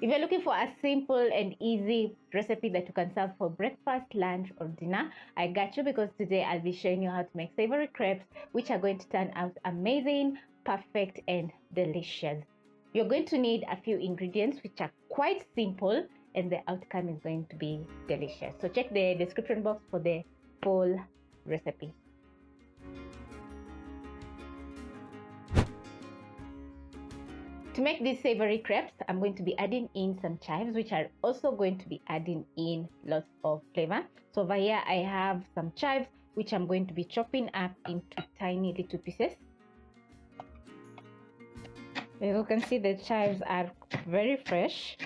If you're looking for a simple and easy recipe that you can serve for breakfast, lunch, or dinner, I got you, because today I'll be showing you how to make savory crepes, which are going to turn out amazing, perfect, and delicious. You're going to need a few ingredients which are quite simple, and the outcome is going to be delicious. So check the description box for the full recipe. To make these savory crepes, I'm going to be adding in some chives, which are also going to be adding in lots of flavor. So over here I have some chives, which I'm going to be chopping up into tiny little pieces. As you can see, the chives are very fresh.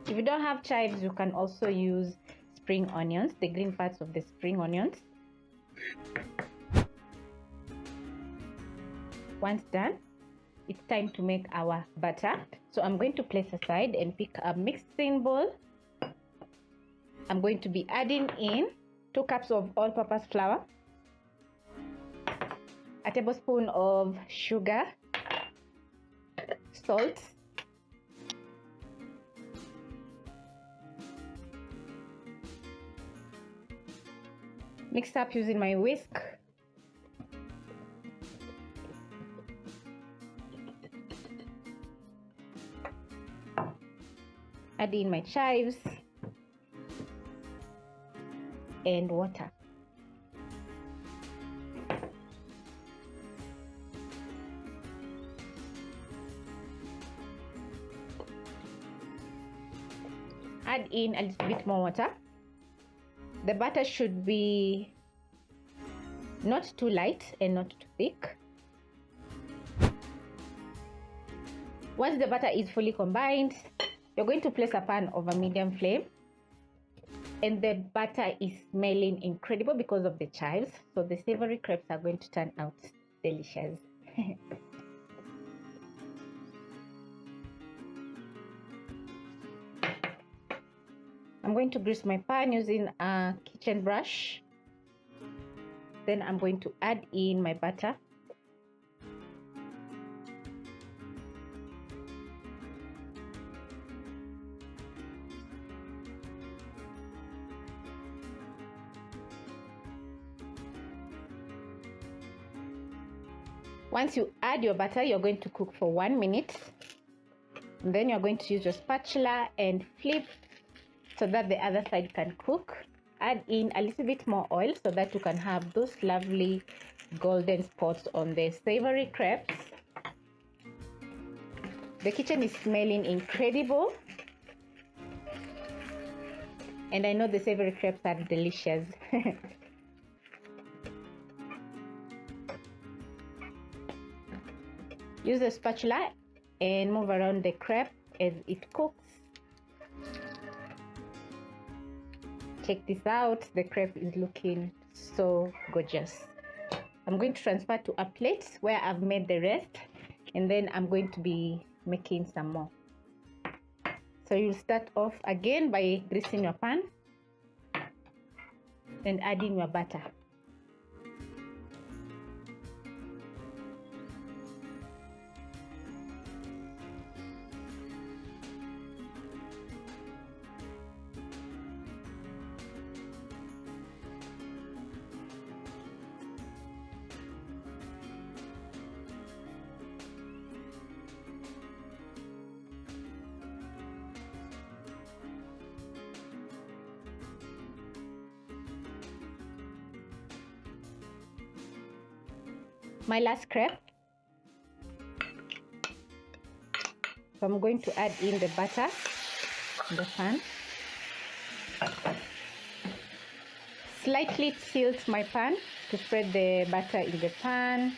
If you don't have chives, you can also use spring onions, the green parts of the spring onions. Once done, it's time to make our batter. So I'm going to place aside and pick a mixing bowl. I'm going to be adding in 2 cups of all-purpose flour, a tablespoon of sugar, salt, mixed up using my whisk. Add in my chives and water. Add in a little bit more water. The batter should be not too light and not too thick. Once the batter is fully combined, you're going to place a pan over medium flame, and the batter is smelling incredible because of the chives, so the savory crepes are going to turn out delicious. I'm going to grease my pan using a kitchen brush. Then I'm going to add in my batter. Once you add your batter, you're going to cook for 1 minute. And then you're going to use your spatula and flip so that the other side can cook. Add in a little bit more oil so that you can have those lovely golden spots on the savory crepes. The kitchen is smelling incredible, and I know the savory crepes are delicious. Use the spatula and move around the crepe as it cooks. Check this out, the crepe is looking so gorgeous. I'm going to transfer to a plate where I've made the rest, and then I'm going to be making some more. So you'll start off again by greasing your pan and adding your batter. My last crepe. So I'm going to add in the butter in the pan. Slightly tilt my pan to spread the butter in the pan.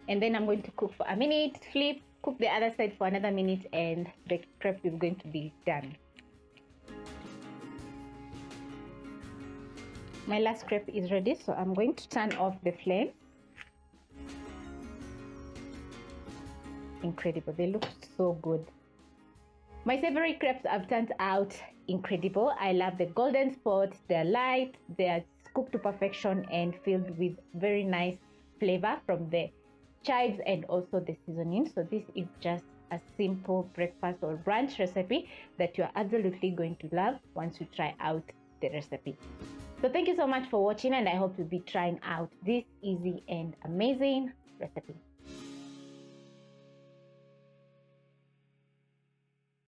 And then I'm going to cook for a minute, flip, cook the other side for another minute, and the crepe is going to be done. My last crepe is ready, so I'm going to turn off the flame. Incredible, they look so good. My savory crepes have turned out incredible. I love the golden spots, they're light, they're cooked to perfection and filled with very nice flavor from the chives and also the seasoning. So this is just a simple breakfast or brunch recipe that you're absolutely going to love once you try out the recipe. So thank you so much for watching, and I hope you'll be trying out this easy and amazing recipe.